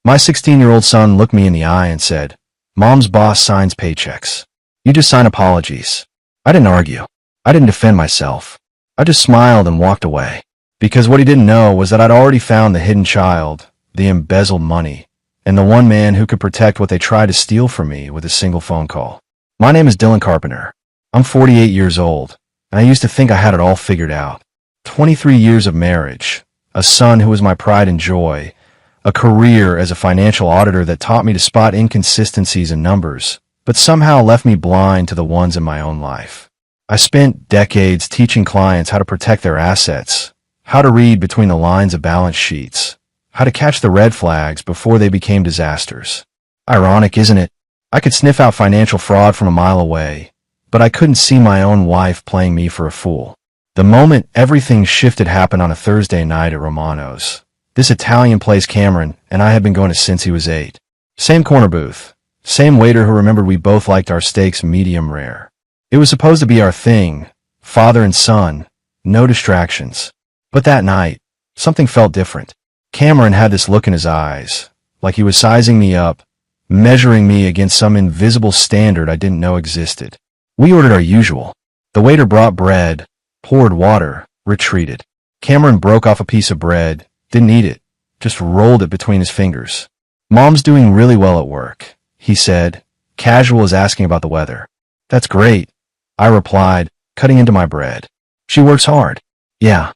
My 16-year-old son looked me in the eye and said, "Mom's boss signs paychecks. You just sign apologies." I didn't argue. I didn't defend myself. I just smiled and walked away. Because what he didn't know was that I'd already found the hidden child, the embezzled money, and the one man who could protect what they tried to steal from me with a single phone call. My name is Dylan Carpenter. I'm 48 years old, and I used to think I had it all figured out. 23 years of marriage, a son who was my pride and joy, a career as a financial auditor that taught me to spot inconsistencies in numbers, but somehow left me blind to the ones in my own life. I spent decades teaching clients how to protect their assets, how to read between the lines of balance sheets, how to catch the red flags before they became disasters. Ironic, isn't it? I could sniff out financial fraud from a mile away, but I couldn't see my own wife playing me for a fool. The moment everything shifted happened on a Thursday night at Romano's. This Italian place Cameron and I had been going to since he was 8. Same corner booth. Same waiter who remembered we both liked our steaks medium rare. It was supposed to be our thing, father and son, no distractions. But that night, something felt different. Cameron had this look in his eyes, like he was sizing me up, measuring me against some invisible standard I didn't know existed. We ordered our usual. The waiter brought bread, poured water, retreated. Cameron broke off a piece of bread, didn't eat it, just rolled it between his fingers. "Mom's doing really well at work," he said, casual as asking about the weather. "That's great," I replied, cutting into my bread. "She works hard." "Yeah."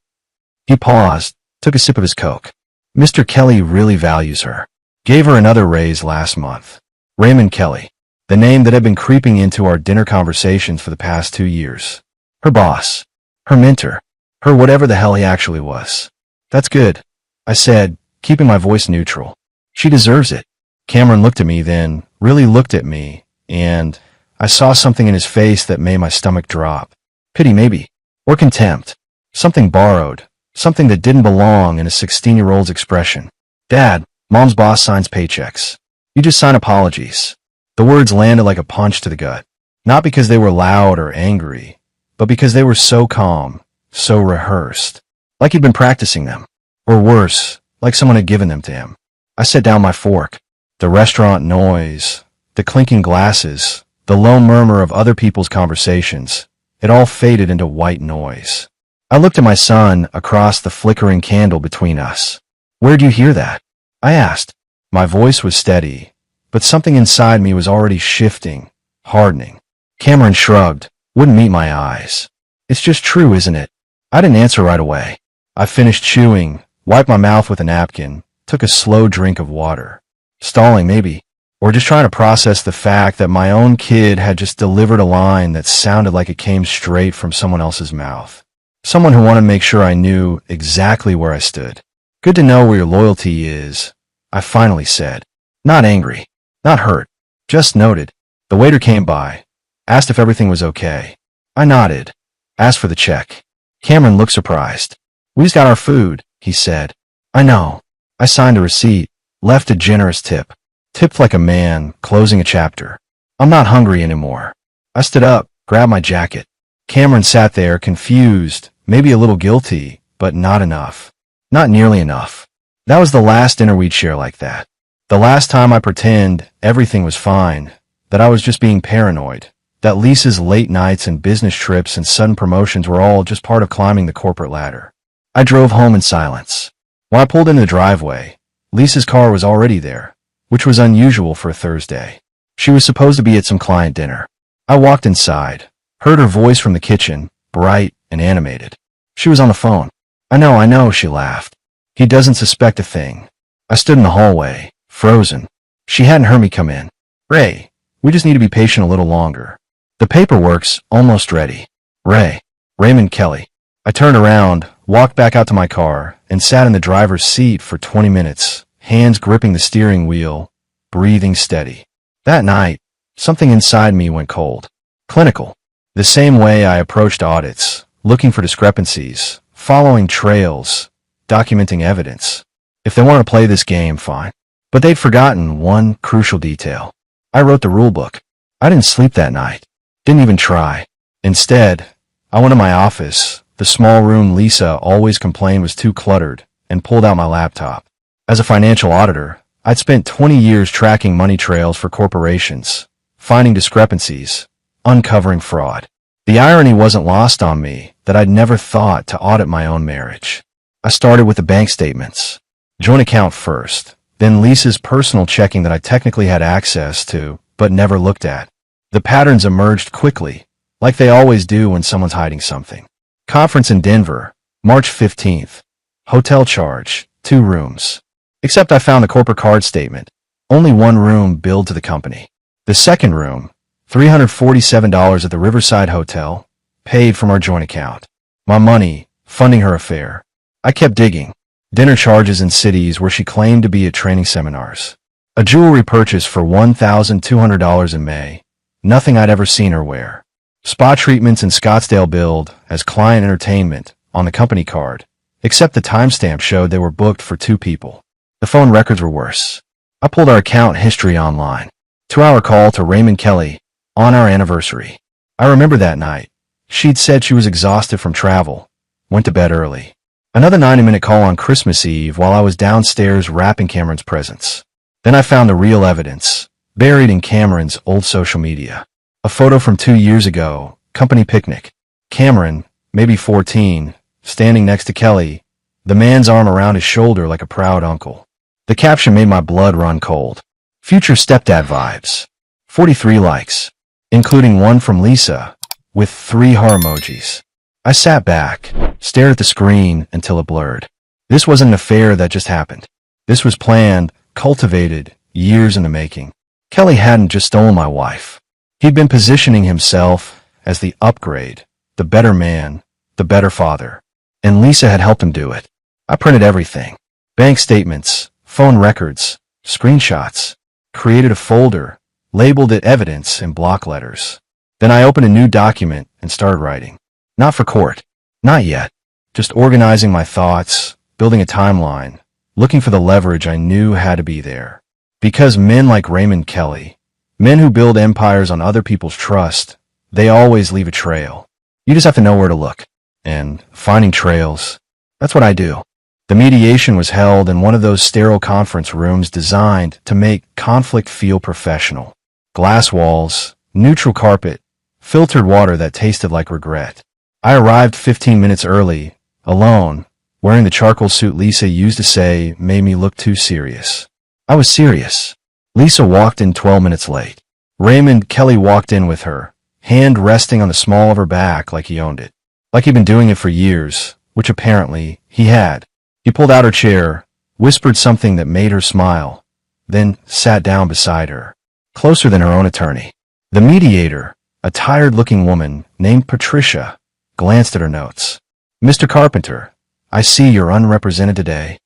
He paused, took a sip of his Coke. "Mr. Kelly really values her. Gave her another raise last month." Raymond Kelly, the name that had been creeping into our dinner conversations for the past 2 years. Her boss, her mentor, her whatever the hell he actually was. "That's good," I said, keeping my voice neutral. "She deserves it." Cameron looked at me then, really looked at me, and I saw something in his face that made my stomach drop. Pity maybe, or contempt. Something borrowed, something that didn't belong in a 16-year-old's expression. "Dad, Mom's boss signs paychecks. You just sign apologies." The words landed like a punch to the gut. Not because they were loud or angry, but because they were so calm, so rehearsed. Like he'd been practicing them. Or worse, like someone had given them to him. I set down my fork. The restaurant noise, the clinking glasses, the low murmur of other people's conversations, it all faded into white noise. I looked at my son across the flickering candle between us. "Where'd you hear that?" I asked. My voice was steady, but something inside me was already shifting, hardening. Cameron shrugged, wouldn't meet my eyes. "It's just true, isn't it?" I didn't answer right away. I finished chewing, wiped my mouth with a napkin, took a slow drink of water. Stalling maybe, or just trying to process the fact that my own kid had just delivered a line that sounded like it came straight from someone else's mouth. Someone who wanted to make sure I knew exactly where I stood. "Good to know where your loyalty is," I finally said. Not angry, not hurt, just noted. The waiter came by, asked if everything was okay. I nodded, asked for the check. Cameron looked surprised. "We just got our food," he said. "I know." I signed a receipt, left a generous tip. Tipped like a man, closing a chapter. "I'm not hungry anymore." I stood up, grabbed my jacket. Cameron sat there, confused, maybe a little guilty, but not enough. Not nearly enough. That was the last dinner we'd share like that. The last time I pretend everything was fine, that I was just being paranoid, that Lisa's late nights and business trips and sudden promotions were all just part of climbing the corporate ladder. I drove home in silence. When I pulled into the driveway, Lisa's car was already there, which was unusual for a Thursday. She was supposed to be at some client dinner. I walked inside, heard her voice from the kitchen, bright and animated. She was on the phone. I know, she laughed. He doesn't suspect a thing. I stood in the hallway, frozen. She hadn't heard me come in. "Ray, we just need to be patient a little longer. The paperwork's almost ready." Raymond Kelly. I turned around, walked back out to my car, and sat in the driver's seat for 20 minutes, hands gripping the steering wheel, breathing steady. That night, something inside me went cold. Clinical. The same way I approached audits, looking for discrepancies, following trails, documenting evidence. If they wanted to play this game, fine. But they'd forgotten one crucial detail. I wrote the rule book. I didn't sleep that night. Didn't even try. Instead, I went to my office, the small room Lisa always complained was too cluttered, and pulled out my laptop. As a financial auditor, I'd spent 20 years tracking money trails for corporations, finding discrepancies, uncovering fraud. The irony wasn't lost on me that I'd never thought to audit my own marriage. I started with the bank statements. Joint account first, then Lisa's personal checking that I technically had access to, but never looked at. The patterns emerged quickly, like they always do when someone's hiding something. Conference in Denver, March 15th. Hotel charge, 2 rooms. Except I found the corporate card statement. Only 1 room billed to the company. The second room, $347 at the Riverside Hotel, paid from our joint account. My money, funding her affair. I kept digging. Dinner charges in cities where she claimed to be at training seminars. A jewelry purchase for $1,200 in May. Nothing I'd ever seen her wear. Spa treatments in Scottsdale billed as client entertainment on the company card, except the timestamp showed they were booked for 2 people. The phone records were worse. I pulled our account history online. 2-hour call to Raymond Kelly on our anniversary. I remember that night. She'd said she was exhausted from travel. Went to bed early. Another 90-minute call on Christmas Eve while I was downstairs wrapping Cameron's presents. Then I found the real evidence, buried in Cameron's old social media. A photo from 2 years ago, company picnic. Cameron, maybe 14, standing next to Kelly, the man's arm around his shoulder like a proud uncle. The caption made my blood run cold. Future stepdad vibes. 43 likes, including one from Lisa, with 3 heart emojis. I sat back, stared at the screen until it blurred. This wasn't an affair that just happened. This was planned, cultivated, years in the making. Kelly hadn't just stolen my wife. He'd been positioning himself as the upgrade, the better man, the better father. And Lisa had helped him do it. I printed everything. Bank statements, phone records, screenshots. Created a folder, labeled it evidence in block letters. Then I opened a new document and started writing. Not for court. Not yet. Just organizing my thoughts, building a timeline, looking for the leverage I knew had to be there. Because men like Raymond Kelly, men who build empires on other people's trust, they always leave a trail. You just have to know where to look. And finding trails, that's what I do. The mediation was held in one of those sterile conference rooms designed to make conflict feel professional. Glass walls, neutral carpet, filtered water that tasted like regret. I arrived 15 minutes early, alone, wearing the charcoal suit Lisa used to say made me look too serious. I was serious. Lisa walked in 12 minutes late. Raymond Kelly walked in with her, hand resting on the small of her back like he owned it. Like he'd been doing it for years, which apparently he had. He pulled out her chair, whispered something that made her smile, then sat down beside her, closer than her own attorney. The mediator, a tired-looking woman named Patricia, glanced at her notes. Mr. Carpenter, I see you're unrepresented today.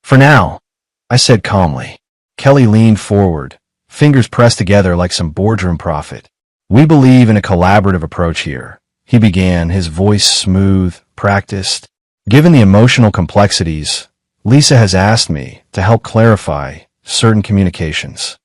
For now, I said calmly. Kelly leaned forward, fingers pressed together like some boardroom prophet. We believe in a collaborative approach here, he began, his voice smooth, practiced. Given the emotional complexities, Lisa has asked me to help clarify certain communications.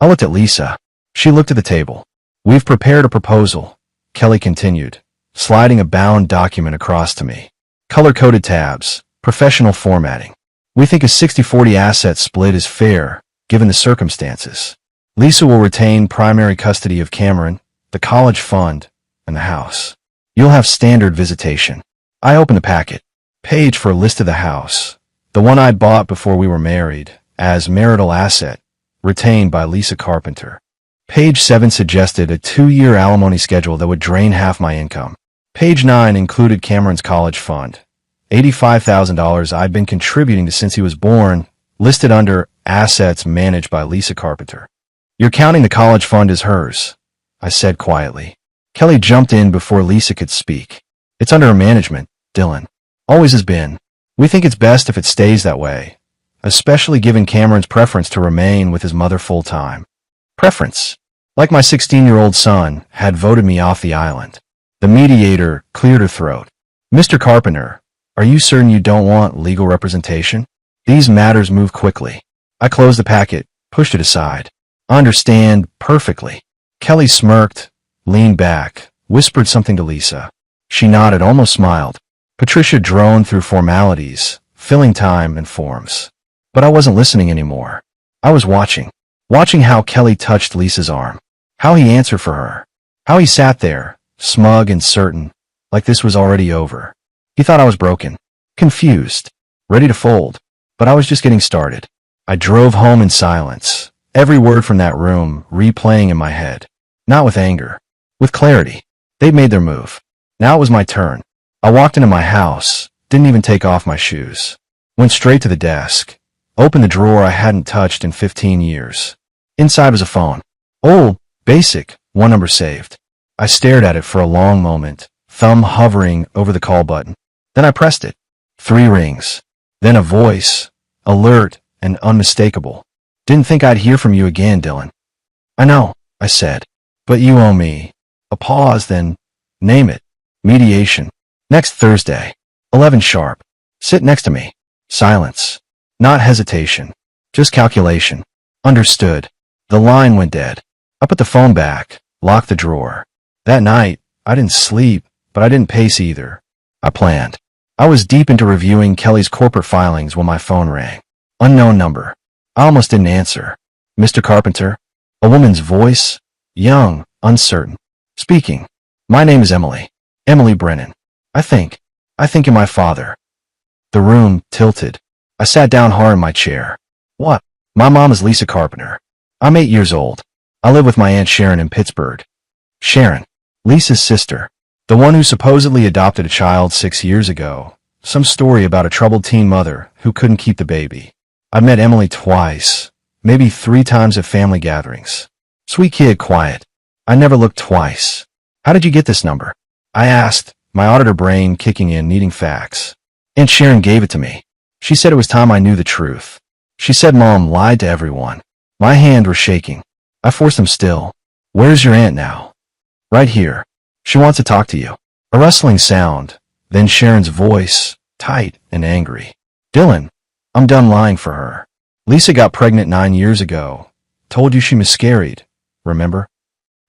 I looked at Lisa. She looked at the table. We've prepared a proposal, Kelly continued, sliding a bound document across to me. Color-coded tabs, professional formatting. We think a 60-40 asset split is fair, given the circumstances. Lisa will retain primary custody of Cameron, the college fund, and the house. You'll have standard visitation. I opened the packet. Page for a list of the house, the one I bought before we were married, as marital asset, retained by Lisa Carpenter. Page 7 suggested a 2-year alimony schedule that would drain half my income. Page 9 included Cameron's college fund, $85,000 I'd been contributing to since he was born, listed under assets managed by Lisa Carpenter. You're counting the college fund as hers, I said quietly. Kelly jumped in before Lisa could speak. It's under her management, Dylan. Always has been. We think it's best if it stays that way, especially given Cameron's preference to remain with his mother full-time. Preference. Like my 16-year-old son had voted me off the island. The mediator cleared her throat. Mr. Carpenter, are you certain you don't want legal representation? These matters move quickly. I closed the packet, pushed it aside. I understand perfectly. Kelly smirked, leaned back, whispered something to Lisa. She nodded, almost smiled. Patricia droned through formalities, filling time and forms. But I wasn't listening anymore. I was watching how Kelly touched Lisa's arm, how he answered for her, how he sat there, smug and certain, like this was already over. He thought I was broken, confused, ready to fold, but I was just getting started. I drove home in silence, every word from that room replaying in my head. Not with anger, with clarity. They'd made their move. Now it was my turn. I walked into my house, didn't even take off my shoes. Went straight to the desk, opened the drawer I hadn't touched in 15 years. Inside was a phone. Old, basic, one number saved. I stared at it for a long moment, thumb hovering over the call button. Then I pressed it. 3 rings. Then a voice, alert and unmistakable. Didn't think I'd hear from you again, Dylan. I know, I said, but you owe me. A pause, then, name it. Mediation. Next Thursday. 11 sharp. Sit next to me. Silence. Not hesitation. Just calculation. Understood. The line went dead. I put the phone back, locked the drawer. That night, I didn't sleep, but I didn't pace either. I planned. I was deep into reviewing Kelly's corporate filings when my phone rang. Unknown number. I almost didn't answer. Mr. Carpenter? A woman's voice? Young, uncertain. Speaking. My name is Emily. Emily Brennan. I think you're my father. The room tilted. I sat down hard in my chair. What? My mom is Lisa Carpenter. I'm 8 years old. I live with my Aunt Sharon in Pittsburgh. Sharon. Lisa's sister. The one who supposedly adopted a child 6 years ago. Some story about a troubled teen mother who couldn't keep the baby. I've met Emily twice, maybe 3 times at family gatherings. Sweet kid, quiet. I never looked twice. How did you get this number? I asked, my auditor brain kicking in, needing facts. Aunt Sharon gave it to me. She said it was time I knew the truth. She said Mom lied to everyone. My hands were shaking. I forced them still. Where's your aunt now? Right here. She wants to talk to you. A rustling sound, then Sharon's voice, tight and angry. Dylan, I'm done lying for her. Lisa got pregnant 9 years ago. Told you she miscarried. Remember?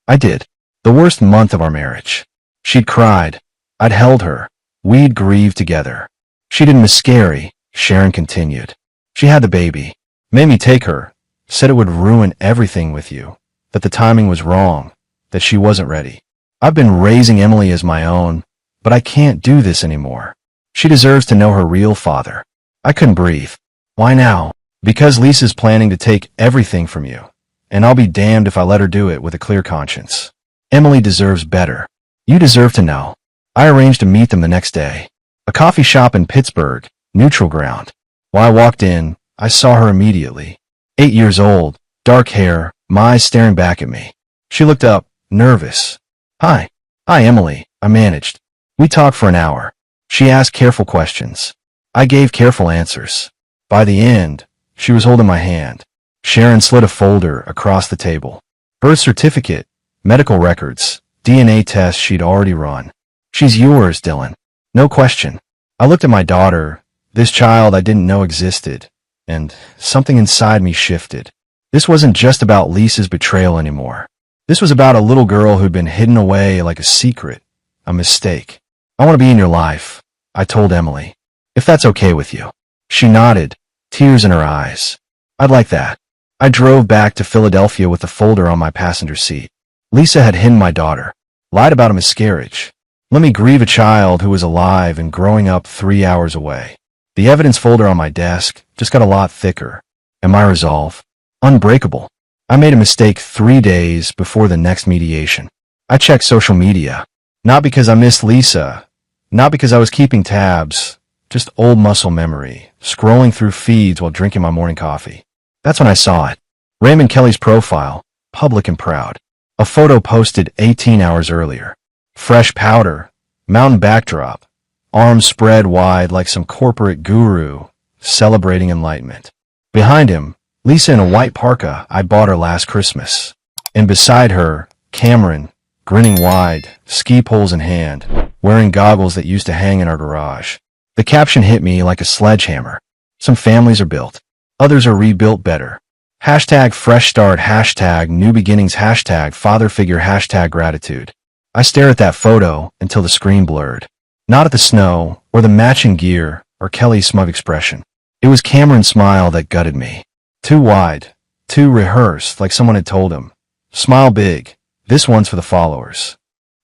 I did. The worst month of our marriage. She'd cried. I'd held her. We'd grieved together. She didn't miscarry, Sharon continued. She had the baby. Made me take her. Said it would ruin everything with you. That the timing was wrong. That she wasn't ready. I've been raising Emily as my own, but I can't do this anymore. She deserves to know her real father. I couldn't breathe. Why now? Because Lisa's planning to take everything from you, and I'll be damned if I let her do it with a clear conscience. Emily deserves better. You deserve to know. I arranged to meet them the next day. A coffee shop in Pittsburgh, neutral ground. When I walked in, I saw her immediately. 8 years old, dark hair, my eyes staring back at me. She looked up, nervous. Hi, Emily, I managed. We talked for an hour. She asked careful questions. I gave careful answers. By the end, she was holding my hand. Sharon slid a folder across the table. Birth certificate, medical records, DNA tests she'd already run. She's yours, Dylan. No question. I looked at my daughter, this child I didn't know existed, and something inside me shifted. This wasn't just about Lisa's betrayal anymore. This was about a little girl who'd been hidden away like a secret, a mistake. I want to be in your life, I told Emily. If that's okay with you. She nodded, tears in her eyes. I'd like that. I drove back to Philadelphia with the folder on my passenger seat. Lisa had hidden my daughter, lied about a miscarriage. Let me grieve a child who was alive and growing up 3 hours away. The evidence folder on my desk just got a lot thicker. And my resolve? Unbreakable. I made a mistake 3 days before the next mediation. I checked social media. Not because I missed Lisa. Not because I was keeping tabs. Just old muscle memory, scrolling through feeds while drinking my morning coffee. That's when I saw it. Raymond Kelly's profile, public and proud. A photo posted 18 hours earlier. Fresh powder, mountain backdrop, arms spread wide like some corporate guru, celebrating enlightenment. Behind him, Lisa in a white parka I bought her last Christmas. And beside her, Cameron, grinning wide, ski poles in hand, wearing goggles that used to hang in our garage. The caption hit me like a sledgehammer. Some families are built. Others are rebuilt better. Hashtag fresh start, hashtag new beginnings, hashtag father figure, hashtag gratitude. I stare at that photo until the screen blurred. Not at the snow, or the matching gear, or Kelly's smug expression. It was Cameron's smile that gutted me. Too wide, too rehearsed, like someone had told him. Smile big. This one's for the followers.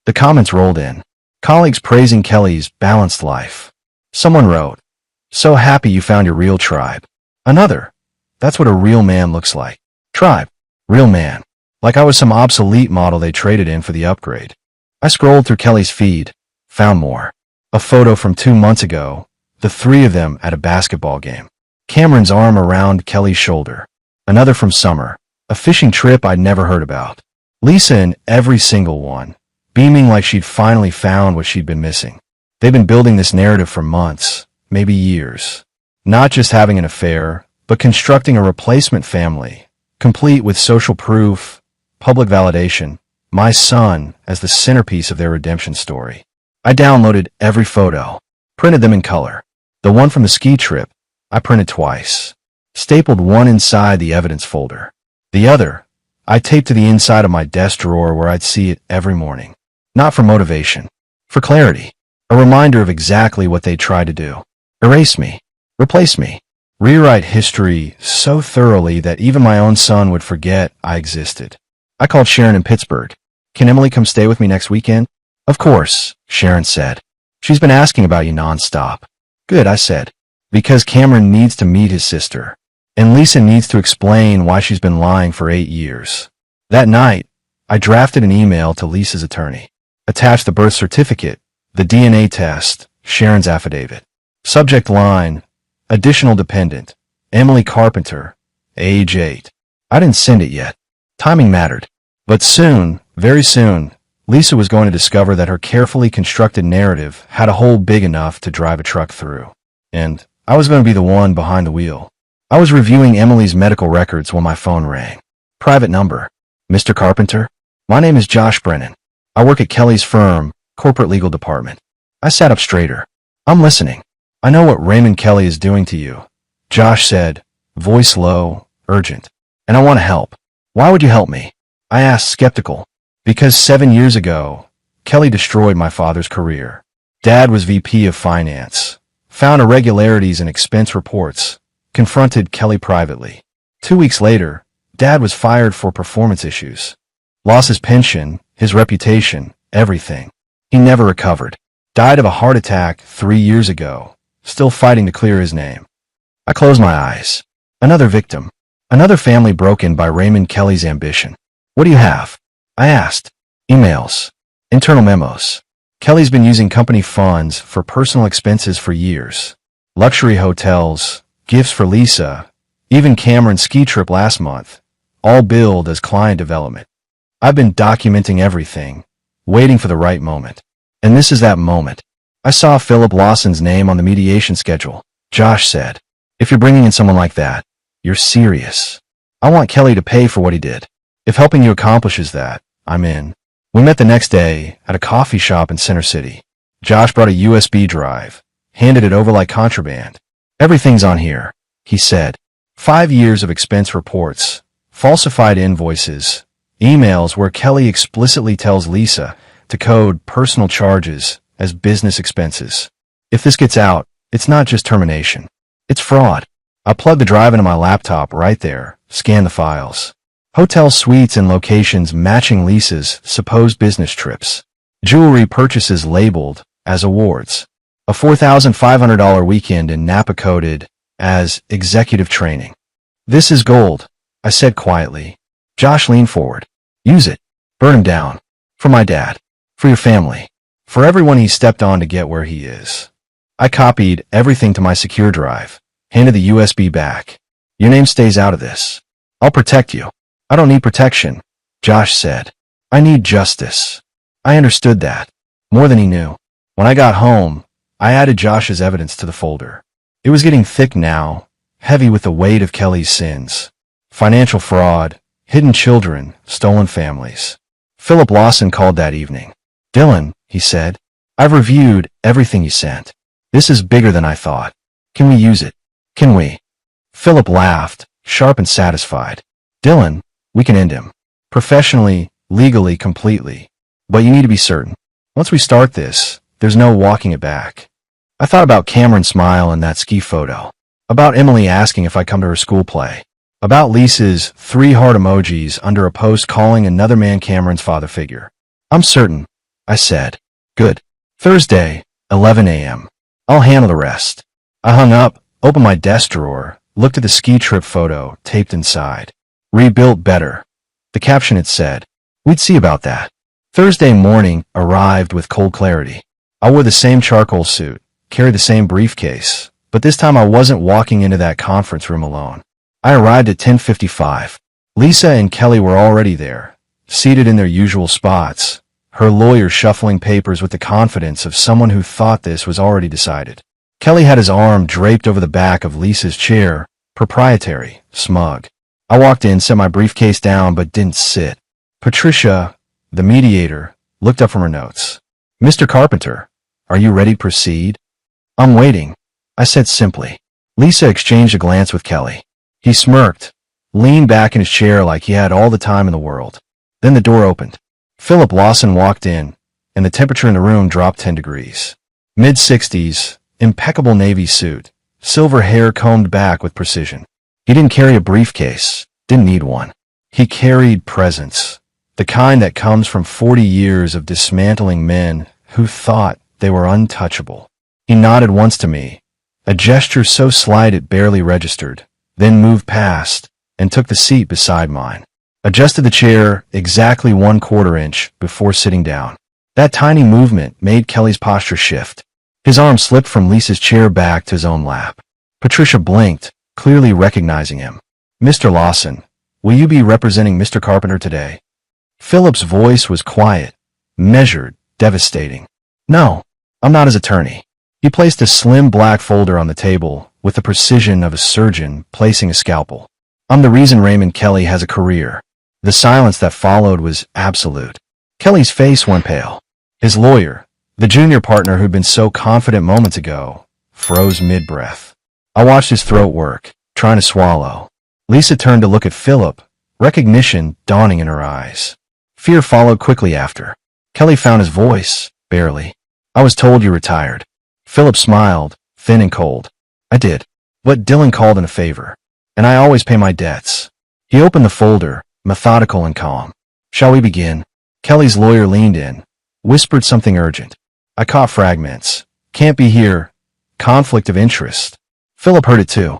The comments rolled in. Colleagues praising Kelly's balanced life. Someone wrote, "So happy you found your real tribe." Another, "That's what a real man looks like." Tribe. Real man. Like I was some obsolete model they traded in for the upgrade. I scrolled through Kelly's feed, found more. A photo from 2 months ago, the three of them at a basketball game. Cameron's arm around Kelly's shoulder. Another from summer, a fishing trip I'd never heard about. Lisa in every single one, beaming like she'd finally found what she'd been missing. They've been building this narrative for months, maybe years. Not just having an affair, but constructing a replacement family, complete with social proof, public validation, my son as the centerpiece of their redemption story. I downloaded every photo, printed them in color. The one from the ski trip, I printed twice. Stapled one inside the evidence folder. The other, I taped to the inside of my desk drawer where I'd see it every morning. Not for motivation, for clarity. A reminder of exactly what they tried to do. Erase me. Replace me. Rewrite history so thoroughly that even my own son would forget I existed. I called Sharon in Pittsburgh. "Can Emily come stay with me next weekend?" "Of course," Sharon said. "She's been asking about you nonstop." "Good," I said. Because Cameron needs to meet his sister. And Lisa needs to explain why she's been lying for 8 years. That night, I drafted an email to Lisa's attorney. Attached the birth certificate, the DNA test, Sharon's affidavit. Subject line, additional dependent, Emily Carpenter, age 8. I didn't send it yet. Timing mattered. But soon, very soon, Lisa was going to discover that her carefully constructed narrative had a hole big enough to drive a truck through. And I was going to be the one behind the wheel. I was reviewing Emily's medical records when my phone rang. Private number. "Mr. Carpenter? My name is Josh Brennan. I work at Kelly's firm, corporate legal department." I sat up straighter. "I'm listening. I know what Raymond Kelly is doing to you," Josh said, voice low, urgent. "And I want to help." "Why would you help me?" I asked, skeptical. "Because 7 years ago, Kelly destroyed my father's career. Dad was VP of finance, found irregularities in expense reports, confronted Kelly privately. 2 weeks later, Dad was fired for performance issues. Lost his pension, his reputation, everything. He never recovered. Died of a heart attack 3 years ago, still fighting to clear his name." I closed my eyes. Another victim. Another family broken by Raymond Kelly's ambition. "What do you have?" I asked. "Emails. Internal memos. Kelly's been using company funds for personal expenses for years. Luxury hotels, gifts for Lisa, even Cameron's ski trip last month, all billed as client development. I've been documenting everything, waiting for the right moment. And this is that moment." I saw Philip Lawson's name on the mediation schedule. Josh said, "If you're bringing in someone like that, you're serious. I want Kelly to pay for what he did. If helping you accomplishes that, I'm in." We met the next day at a coffee shop in Center City. Josh brought a USB drive, handed it over like contraband. "Everything's on here," he said. 5 years of expense reports, falsified invoices, emails where Kelly explicitly tells Lisa to code personal charges as business expenses. If this gets out, it's not just termination. It's fraud. I plugged the drive into my laptop right there, scanned the files. Hotel suites and locations matching Lisa's supposed business trips. Jewelry purchases labeled as awards. A $4,500 weekend in Napa coded as executive training. "This is gold," I said quietly. Josh leaned forward. "Use it. Burn him down. For my dad. For your family. For everyone he stepped on to get where he is." I copied everything to my secure drive, handed the USB back. "Your name stays out of this. I'll protect you." "I don't need protection," Josh said. "I need justice." I understood that, more than he knew. When I got home, I added Josh's evidence to the folder. It was getting thick now, heavy with the weight of Kelly's sins. Financial fraud, hidden children, stolen families. Philip Lawson called that evening. "Dylan," he said, "I've reviewed everything you sent. This is bigger than I thought. Can we use it? Can we?" Philip laughed, sharp and satisfied. "Dylan, we can end him. Professionally, legally, completely. But you need to be certain. Once we start this, there's no walking it back." I thought about Cameron's smile in that ski photo. About Emily asking if I come to her school play. About Lisa's 3 heart emojis under a post calling another man Cameron's father figure. I'm certain, I said. Good. Thursday, 11 a.m. I'll handle the rest. I hung up, opened my desk drawer, looked at the ski trip photo taped inside. Rebuilt better. The caption had said, we'd see about that. Thursday morning arrived with cold clarity. I wore the same charcoal suit, carried the same briefcase, but this time I wasn't walking into that conference room alone. I arrived at 10:55. Lisa and Kelly were already there, seated in their usual spots, her lawyer shuffling papers with the confidence of someone who thought this was already decided. Kelly had his arm draped over the back of Lisa's chair, proprietary, smug. I walked in, set my briefcase down, but didn't sit. Patricia, the mediator, looked up from her notes. Mr. Carpenter, are you ready to proceed? I'm waiting, I said simply. Lisa exchanged a glance with Kelly. He smirked, leaned back in his chair like he had all the time in the world. Then the door opened. Philip Lawson walked in, and the temperature in the room dropped 10 degrees. Mid-60s, impeccable navy suit, silver hair combed back with precision. He didn't carry a briefcase, didn't need one. He carried presence, the kind that comes from 40 years of dismantling men who thought they were untouchable. He nodded once to me, a gesture so slight it barely registered, then moved past and took the seat beside mine. Adjusted the chair exactly 1/4 inch before sitting down. That tiny movement made Kelly's posture shift. His arm slipped from Lisa's chair back to his own lap. Patricia blinked, clearly recognizing him. Mr. Lawson, will you be representing Mr. Carpenter today? Philip's voice was quiet, measured, devastating. No, I'm not his attorney. He placed a slim black folder on the table with the precision of a surgeon placing a scalpel. I'm the reason Raymond Kelly has a career. The silence that followed was absolute. Kelly's face went pale. His lawyer, the junior partner who'd been so confident moments ago, froze mid-breath. I watched his throat work, trying to swallow. Lisa turned to look at Philip, recognition dawning in her eyes. Fear followed quickly after. Kelly found his voice, barely. I was told you retired. Philip smiled, thin and cold. I did. What Dylan called in a favor. And I always pay my debts. He opened the folder, methodical and calm. Shall we begin? Kelly's lawyer leaned in, whispered something urgent. I caught fragments. Can't be here. Conflict of interest. Philip heard it too.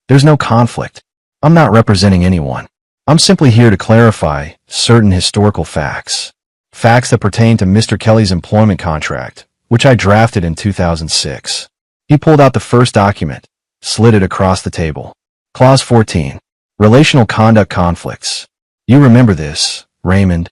There's no conflict. I'm not representing anyone. I'm simply here to clarify certain historical facts. Facts that pertain to Mr. Kelly's employment contract, which I drafted in 2006. He pulled out the first document, slid it across the table. Clause 14. Relational conduct conflicts. You remember this, Raymond?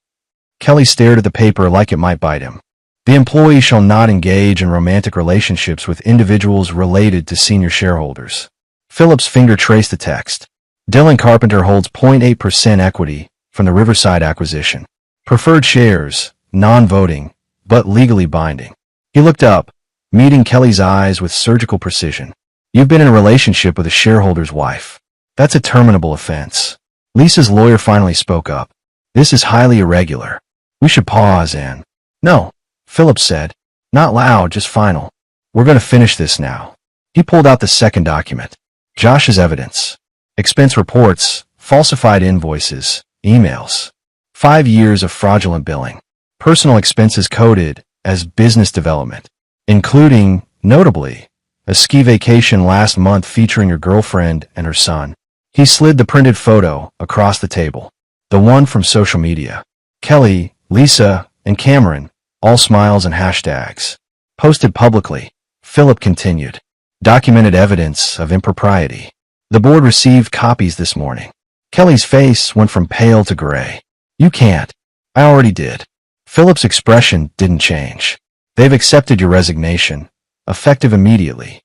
Kelly stared at the paper like it might bite him. The employee shall not engage in romantic relationships with individuals related to senior shareholders. Philip's finger traced the text. Dylan Carpenter holds 0.8% equity from the Riverside acquisition. Preferred shares, non-voting, but legally binding. He looked up, meeting Kelly's eyes with surgical precision. You've been in a relationship with a shareholder's wife. That's a terminable offense. Lisa's lawyer finally spoke up. This is highly irregular. We should pause and... No, Philip said. Not loud, just final. We're going to finish this now. He pulled out the second document. Josh's evidence. Expense reports, falsified invoices, emails. 5 years of fraudulent billing. Personal expenses coded as business development, including, notably, a ski vacation last month featuring your girlfriend and her son. He slid the printed photo across the table. The one from social media. Kelly, Lisa, and Cameron, all smiles and hashtags. Posted publicly. Philip continued. Documented evidence of impropriety. The board received copies this morning. Kelly's face went from pale to gray. You can't. I already did. Philip's expression didn't change. They've accepted your resignation, effective immediately.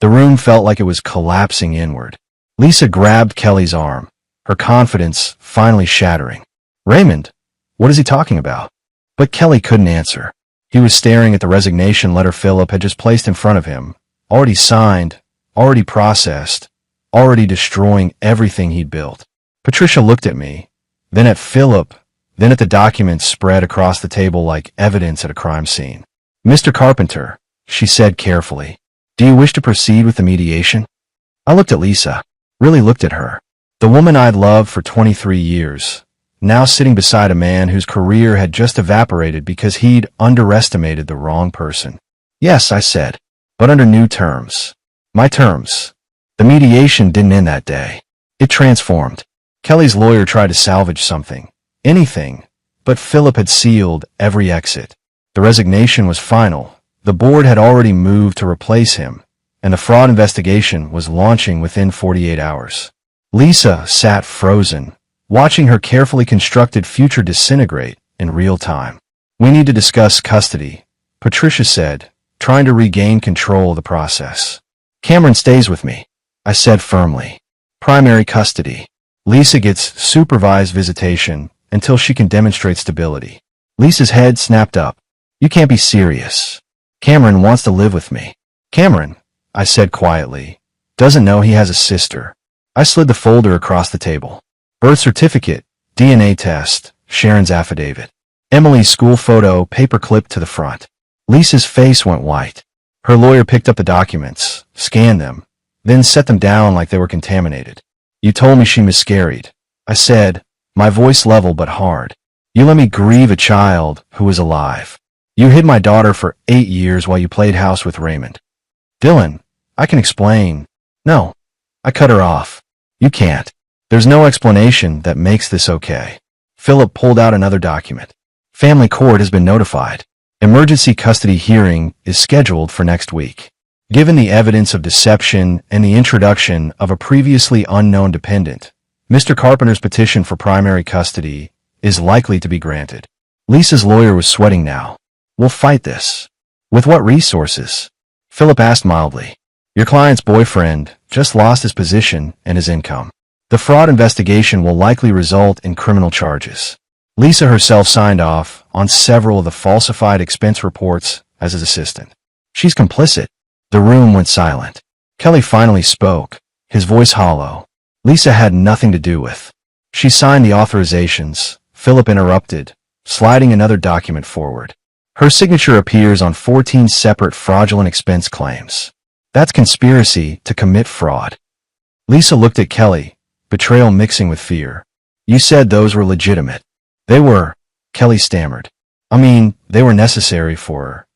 The room felt like it was collapsing inward. Lisa grabbed Kelly's arm, her confidence finally shattering. Raymond, what is he talking about? But Kelly couldn't answer. He was staring at the resignation letter Philip had just placed in front of him, already signed, already processed, already destroying everything he'd built. Patricia looked at me, then at Philip, then at the documents spread across the table like evidence at a crime scene. Mr. Carpenter, she said carefully, do you wish to proceed with the mediation? I looked at Lisa, really looked at her. The woman I'd loved for 23 years, now sitting beside a man whose career had just evaporated because he'd underestimated the wrong person. Yes, I said, but under new terms. My terms. The mediation didn't end that day. It transformed. Kelly's lawyer tried to salvage something. Anything. But Philip had sealed every exit. The resignation was final. The board had already moved to replace him, and the fraud investigation was launching within 48 hours. Lisa sat frozen, watching her carefully constructed future disintegrate in real time. We need to discuss custody, Patricia said, trying to regain control of the process. Cameron stays with me, I said firmly. Primary custody. Lisa gets supervised visitation until she can demonstrate stability. Lisa's head snapped up. You can't be serious. Cameron wants to live with me. Cameron, I said quietly, doesn't know he has a sister. I slid the folder across the table. Birth certificate, DNA test, Sharon's affidavit. Emily's school photo paper-clipped to the front. Lisa's face went white. Her lawyer picked up the documents, scanned them, then set them down like they were contaminated. You told me she miscarried, I said, my voice level but hard. You let me grieve a child who was alive. You hid my daughter for 8 years while you played house with Raymond. Dylan, I can explain. No. I cut her off. You can't. There's no explanation that makes this okay. Philip pulled out another document. Family court has been notified. Emergency custody hearing is scheduled for next week. Given the evidence of deception and the introduction of a previously unknown dependent, Mr. Carpenter's petition for primary custody is likely to be granted. Lisa's lawyer was sweating now. We'll fight this. With what resources? Philip asked mildly. Your client's boyfriend just lost his position and his income. The fraud investigation will likely result in criminal charges. Lisa herself signed off on several of the falsified expense reports as his assistant. She's complicit. The room went silent. Kelly finally spoke, his voice hollow. Lisa had nothing to do with. She signed the authorizations. Philip interrupted, sliding another document forward. Her signature appears on 14 separate fraudulent expense claims. That's conspiracy to commit fraud. Lisa looked at Kelly, betrayal mixing with fear. You said those were legitimate. They were, Kelly stammered. I mean, they were necessary for her.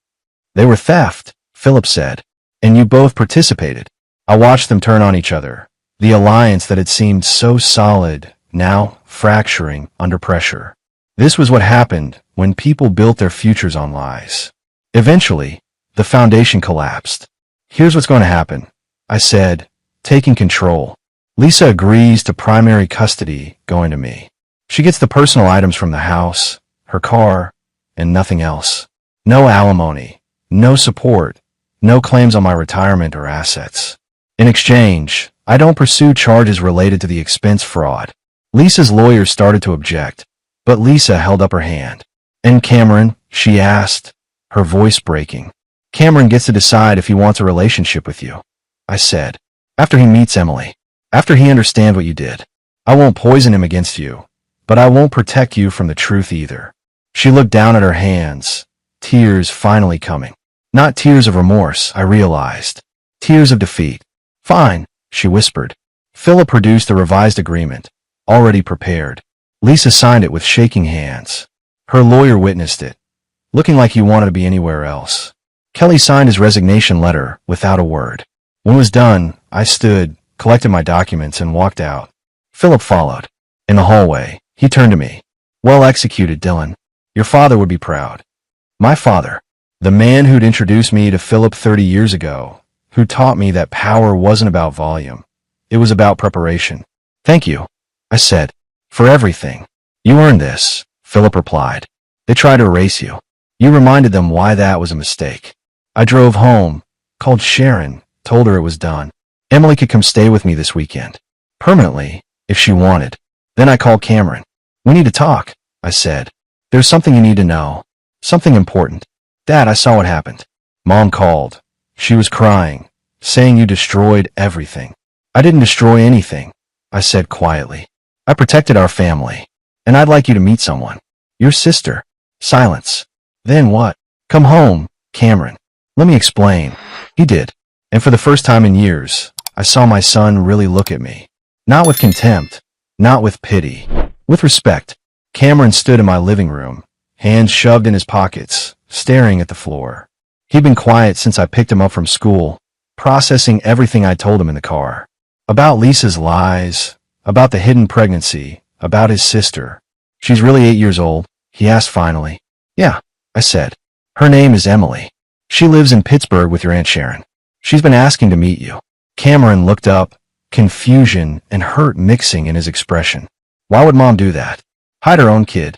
They were theft, Philip said. And you both participated. I watched them turn on each other. The alliance that had seemed so solid, now fracturing under pressure. This was what happened when people built their futures on lies. Eventually, the foundation collapsed. Here's what's going to happen, I said, taking control. Lisa agrees to primary custody going to me. She gets the personal items from the house, her car, and nothing else. No alimony, no support, no claims on my retirement or assets. In exchange, I don't pursue charges related to the expense fraud. Lisa's lawyer started to object, but Lisa held up her hand. And Cameron, she asked, her voice breaking. Cameron gets to decide if he wants a relationship with you, I said. After he meets Emily. After he understands what you did. I won't poison him against you, but I won't protect you from the truth either. She looked down at her hands, tears finally coming. Not tears of remorse, I realized. Tears of defeat. Fine, she whispered. Philip produced the revised agreement, already prepared. Lisa signed it with shaking hands. Her lawyer witnessed it, looking like he wanted to be anywhere else. Kelly signed his resignation letter without a word. When it was done, I stood, collected my documents, and walked out. Philip followed. In the hallway, he turned to me. Well executed, Dylan. Your father would be proud. My father. The man who'd introduced me to Philip 30 years ago, who taught me that power wasn't about volume. It was about preparation. Thank you, I said, for everything. You earned this, Philip replied. They tried to erase you. You reminded them why that was a mistake. I drove home, called Sharon, told her it was done. Emily could come stay with me this weekend. Permanently, if she wanted. Then I called Cameron. We need to talk, I said. There's something you need to know. Something important. Dad, I saw what happened. Mom called. She was crying, saying you destroyed everything. I didn't destroy anything, I said quietly. I protected our family, and I'd like you to meet someone. Your sister. Silence. Then what? Come home, Cameron. Let me explain. He did. And for the first time in years, I saw my son really look at me. Not with contempt, not with pity, with respect. Cameron stood in my living room, hands shoved in his pockets, staring at the floor. He'd been quiet since I picked him up from school, processing everything I told him in the car. About Lisa's lies, about the hidden pregnancy, about his sister. She's really 8 years old, he asked finally. Yeah, I said. Her name is Emily. She lives in Pittsburgh with your Aunt Sharon. She's been asking to meet you. Cameron looked up, confusion and hurt mixing in his expression. Why would Mom do that? Hide her own kid.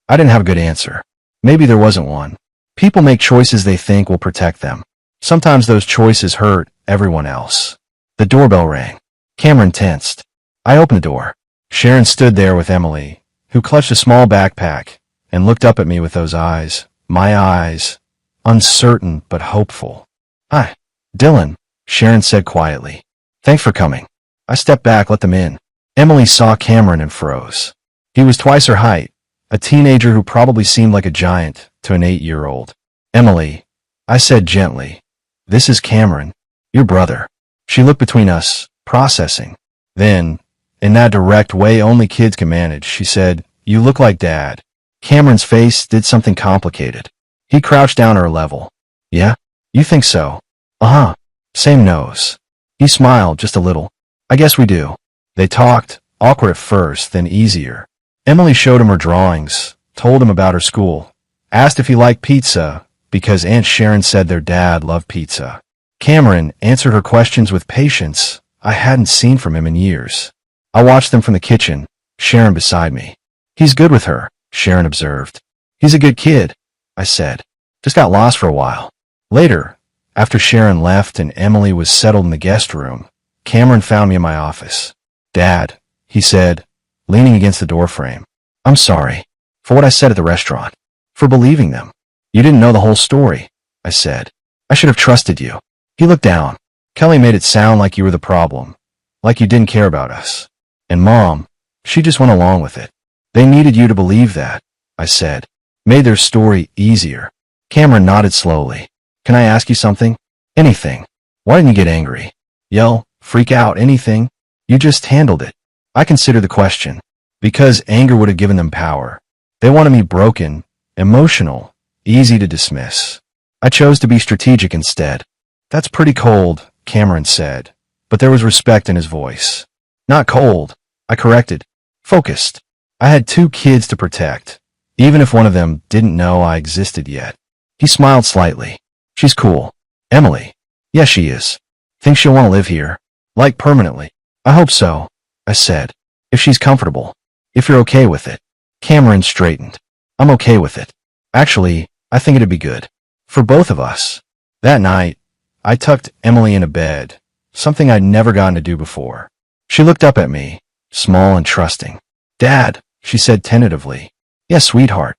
I didn't have a good answer. Maybe there wasn't one. People make choices they think will protect them. Sometimes those choices hurt everyone else. The doorbell rang. Cameron tensed. I opened the door. Sharon stood there with Emily, who clutched a small backpack and looked up at me with those eyes. My eyes. Uncertain but hopeful. Hi, Dylan, Sharon said quietly. Thanks for coming. I stepped back, let them in. Emily saw Cameron and froze. He was twice her height, a teenager who probably seemed like a giant to an 8-year-old. Emily, I said gently, this is Cameron, your brother. She looked between us, processing. Then, in that direct way only kids can manage, she said, you look like Dad. Cameron's face did something complicated. He crouched down at her level. Yeah? You think so? Uh-huh. Same nose. He smiled just a little. I guess we do. They talked, awkward at first, then easier. Emily showed him her drawings, told him about her school, asked if he liked pizza, because Aunt Sharon said their dad loved pizza. Cameron answered her questions with patience I hadn't seen from him in years. I watched them from the kitchen, Sharon beside me. He's good with her, Sharon observed. He's a good kid, I said. Just got lost for a while. Later, after Sharon left and Emily was settled in the guest room, Cameron found me in my office. Dad, he said, leaning against the doorframe. I'm sorry for what I said at the restaurant, for believing them. You didn't know the whole story, I said. I should have trusted you. He looked down. Kelly made it sound like you were the problem, like you didn't care about us. And Mom, she just went along with it. They needed you to believe that, I said. Made their story easier. Cameron nodded slowly. Can I ask you something? Anything. Why didn't you get angry? Yell, freak out, anything? You just handled it. I considered the question. Because anger would have given them power. They wanted me broken, emotional, easy to dismiss. I chose to be strategic instead. That's pretty cold, Cameron said, but there was respect in his voice. Not cold, I corrected. Focused. I had 2 kids to protect, even if one of them didn't know I existed yet. He smiled slightly. She's cool. Emily. Yes, she is. Think she'll want to live here? Like permanently? I hope so, I said. If she's comfortable. If you're okay with it. Cameron straightened. I'm okay with it. Actually, I think it'd be good. For both of us. That night, I tucked Emily into bed, something I'd never gotten to do before. She looked up at me, small and trusting. Dad, she said tentatively. Yes, sweetheart.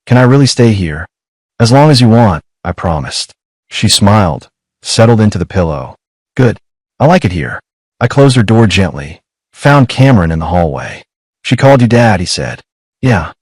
Can I really stay here? As long as you want, I promised. She smiled, settled into the pillow. Good. I like it here. I closed her door gently, found Cameron in the hallway. She called you Dad, he said. Yeah.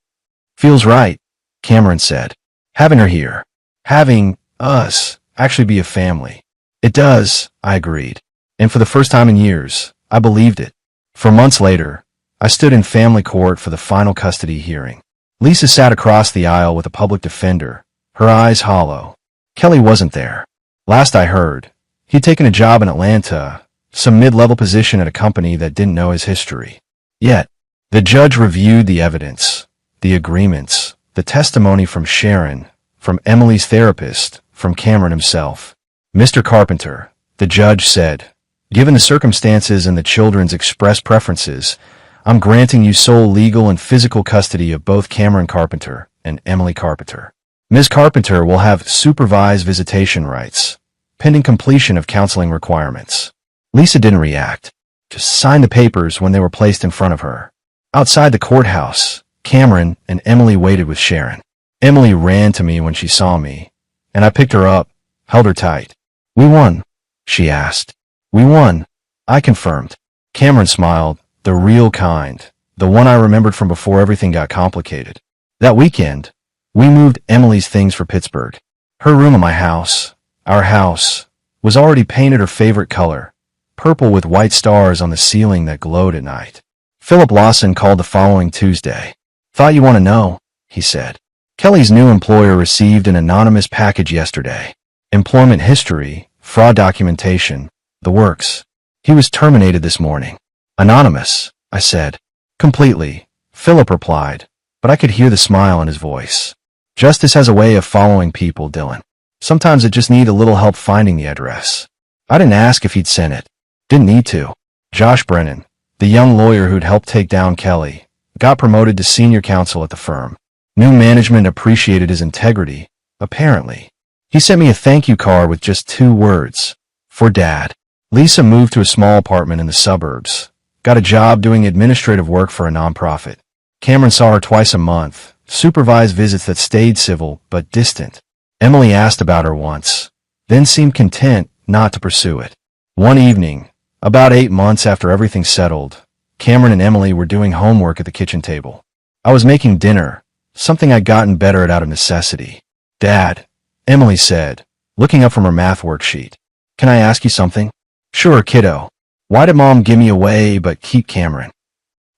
Feels right, Cameron said. Having her here. Having us actually be a family. It does, I agreed. And for the first time in years, I believed it. For months later, I stood in family court for the final custody hearing. Lisa sat across the aisle with a public defender, her eyes hollow. Kelly wasn't there. Last I heard, he'd taken a job in Atlanta, some mid-level position at a company that didn't know his history. Yet, the judge reviewed the evidence, the agreements, the testimony from Sharon, from Emily's therapist, from Cameron himself. Mr. Carpenter, the judge said, given the circumstances and the children's expressed preferences, I'm granting you sole legal and physical custody of both Cameron Carpenter and Emily Carpenter. Ms. Carpenter will have supervised visitation rights, pending completion of counseling requirements. Lisa didn't react, just signed the papers when they were placed in front of her. Outside the courthouse, Cameron and Emily waited with Sharon. Emily ran to me when she saw me, and I picked her up, held her tight. We won, she asked. We won, I confirmed. Cameron smiled, the real kind, the one I remembered from before everything got complicated. That weekend, we moved Emily's things for Pittsburgh. Her room in my house, our house, was already painted her favorite color, purple with white stars on the ceiling that glowed at night. Philip Lawson called the following Tuesday. "Thought you want to know," he said. "Kelly's new employer received an anonymous package yesterday. Employment history, fraud documentation, the works. He was terminated this morning." "Anonymous," I said. "Completely," Philip replied, but I could hear the smile in his voice. "Justice has a way of following people, Dylan. Sometimes it just needs a little help finding the address." I didn't ask if he'd sent it. Didn't need to. Josh Brennan, the young lawyer who'd helped take down Kelly, got promoted to senior counsel at the firm. New management appreciated his integrity, apparently. He sent me a thank you card with just 2 words. "For Dad." Lisa moved to a small apartment in the suburbs. Got a job doing administrative work for a nonprofit. Cameron saw her twice a month, supervised visits that stayed civil but distant. Emily asked about her once, then seemed content not to pursue it. One evening, about 8 months after everything settled, Cameron and Emily were doing homework at the kitchen table. I was making dinner, something I'd gotten better at out of necessity. "Dad," Emily said, looking up from her math worksheet. "Can I ask you something?" "Sure, kiddo. Why did Mom give me away but keep Cameron?"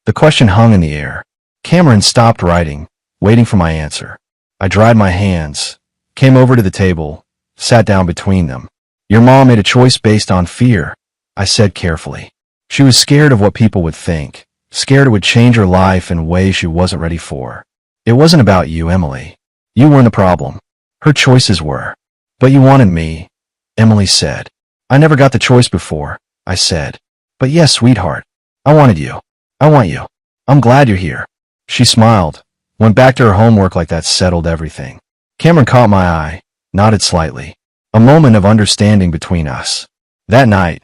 The question hung in the air. Cameron stopped writing, waiting for my answer. I dried my hands, came over to the table, sat down between them. "Your mom made a choice based on fear," I said carefully. "She was scared of what people would think, scared it would change her life in ways she wasn't ready for. It wasn't about you, Emily. You weren't the problem. Her choices were." "But you wanted me," Emily said. "I never got the choice before," I said. "But yes, sweetheart. I wanted you. I want you. I'm glad you're here." She smiled, went back to her homework like that settled everything. Cameron caught my eye, nodded slightly. A moment of understanding between us. That night,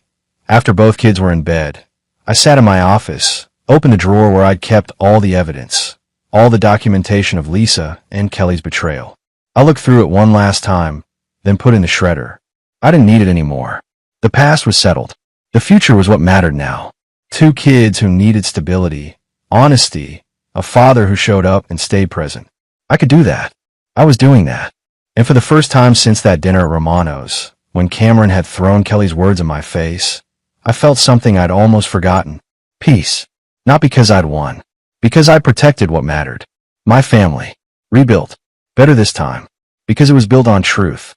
after both kids were in bed, I sat in my office, opened a drawer where I'd kept all the evidence, all the documentation of Lisa and Kelly's betrayal. I looked through it one last time, then put in the shredder. I didn't need it anymore. The past was settled. The future was what mattered now. 2 kids who needed stability, honesty, a father who showed up and stayed present. I could do that. I was doing that. And for the first time since that dinner at Romano's, when Cameron had thrown Kelly's words in my face, I felt something I'd almost forgotten. Peace. Not because I'd won. Because I'd protected what mattered. My family. Rebuilt. Better this time. Because it was built on truth.